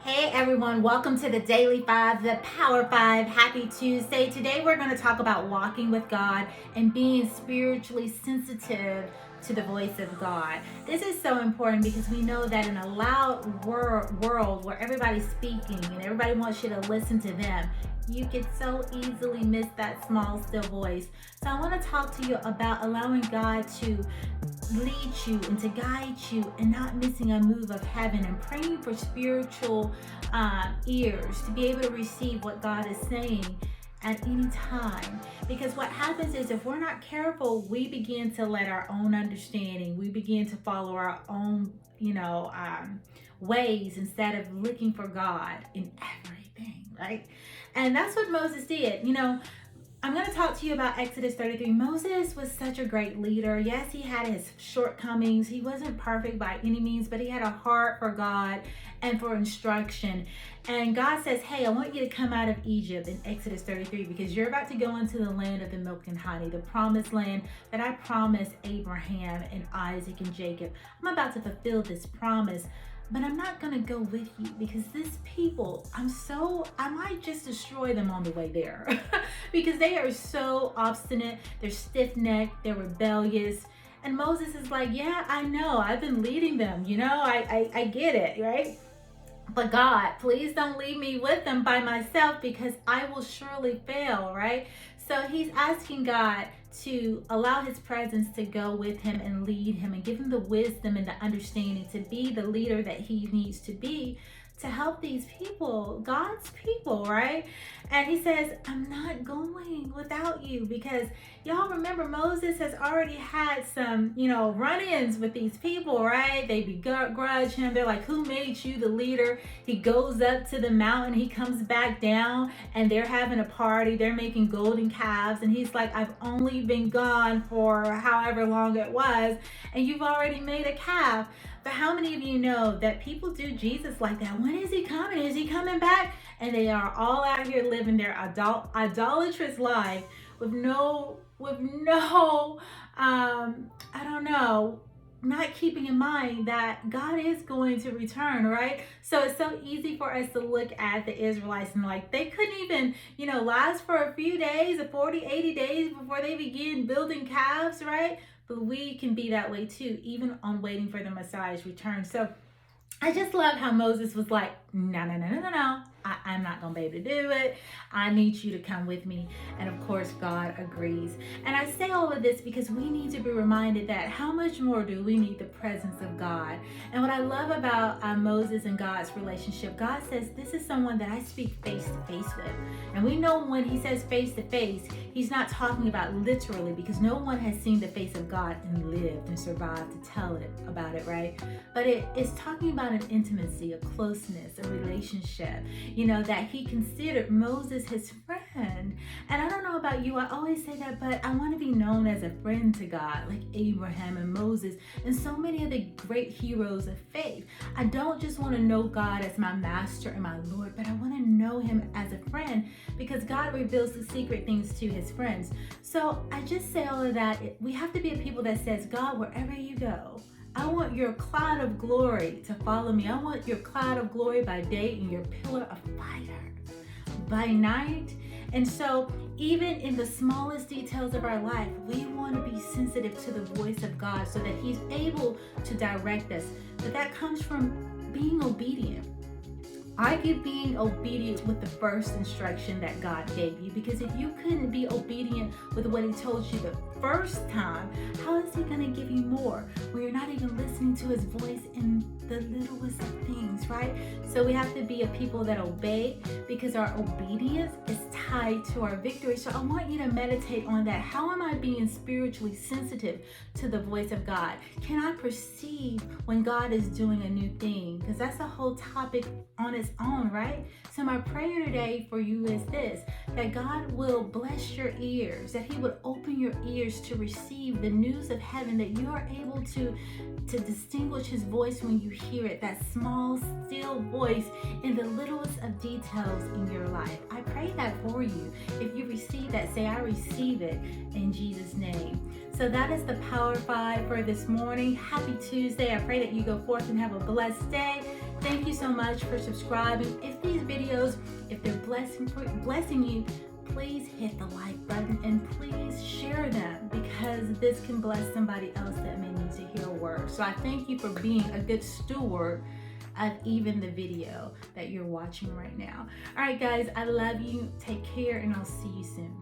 Hey everyone, welcome to the Daily Five, the Power Five. Happy Tuesday. Today we're going to talk about walking with God and being spiritually sensitive to the voice of God. This is so important because we know that in a loud world where everybody's speaking and everybody wants you to listen to them, you could so easily miss that small, still voice. So I want to talk to you about allowing God to lead you and to guide you and not missing a move of heaven, and praying for spiritual ears to be able to receive what God is saying at any time. Because what happens is, if we're not careful, we begin to let our own understanding, we begin to follow our own ways instead of looking for God in everything, right? And that's what Moses did. I'm going to talk to you about Exodus 33. Moses was such a great leader. Yes, he had his shortcomings. He wasn't perfect by any means, but he had a heart for God and for instruction. And God says, hey, I want you to come out of Egypt in Exodus 33 because you're about to go into the land of the milk and honey, the promised land that I promised Abraham and Isaac and Jacob. I'm about to fulfill this promise. But I'm not going to go with you because this people, I might just destroy them on the way there because they are so obstinate, they're stiff-necked, they're rebellious. And Moses is like, yeah, I know, I've been leading them, I get it, right? But God, please don't leave me with them by myself because I will surely fail, right? So he's asking God to allow his presence to go with him and lead him and give him the wisdom and the understanding to be the leader that he needs to be to help these people, God's people, right? And he says, I'm not going without you, because y'all remember Moses has already had some, run-ins with these people, right? They begrudge him. They're like, who made you the leader? He goes up to the mountain, he comes back down, and they're having a party. They're making golden calves. And he's like, I've only been gone for however long it was, and you've already made a calf. But how many of you know that people do Jesus like that? When is he coming? Is he coming back? And they are all out here living their idolatrous life with no, I don't know, not keeping in mind that God is going to return, right? So it's so easy for us to look at the Israelites and like, they couldn't even, last for a few days, 40, 80 days before they begin building calves, right? But we can be that way too, even on waiting for the Messiah's return. So I just love how Moses was like, no. I'm not going to be able to do it. I need you to come with me. And of course, God agrees. And I say all of this because we need to be reminded that how much more do we need the presence of God? And what I love about Moses and God's relationship, God says, this is someone that I speak face to face with. And we know when he says face to face, he's not talking about literally, because no one has seen the face of God and lived and survived to tell it about it, right? But it is talking about an intimacy, a closeness, a relationship, that he considered Moses his friend. And I don't know about you, I always say that, but I want to be known as a friend to God, like Abraham and Moses and so many of the great heroes of faith. I don't just want to know God as my master and my Lord, but I want to know him as a friend, because God reveals the secret things to his friends. So I just say all of that. We have to be a people that says, God, wherever you go, I want your cloud of glory to follow me. I want your cloud of glory by day and your pillar of fire by night. And so even in the smallest details of our life, we want to be sensitive to the voice of God so that he's able to direct us. But that comes from being obedient. I give being obedient with the first instruction that God gave you, because if you couldn't be obedient with what he told you the first time, how is he going to give you more when you're not even listening to his voice in the littlest of things, right? So we have to be a people that obey, because our obedience is tied to our victory. So I want you to meditate on that. How am I being spiritually sensitive to the voice of God? Can I perceive when God is doing a new thing? Because that's a whole topic on its own, right? So my prayer today for you is this: that God will bless your ears, that he would open your ears to receive the news of heaven, that you are able to distinguish his voice when you hear it, that small, still voice in the littlest of details in your life. I pray that for you. If you receive that, say, I receive it in Jesus' name. So that is the Power 5 for this morning. Happy Tuesday. I pray that you go forth and have a blessed day. Thank you so much for subscribing. If these videos, if they're blessing you, please hit the like button and please share them, because this can bless somebody else that may need to hear a word. So I thank you for being a good steward of even the video that you're watching right now. All right, guys, I love you. Take care, and I'll see you soon.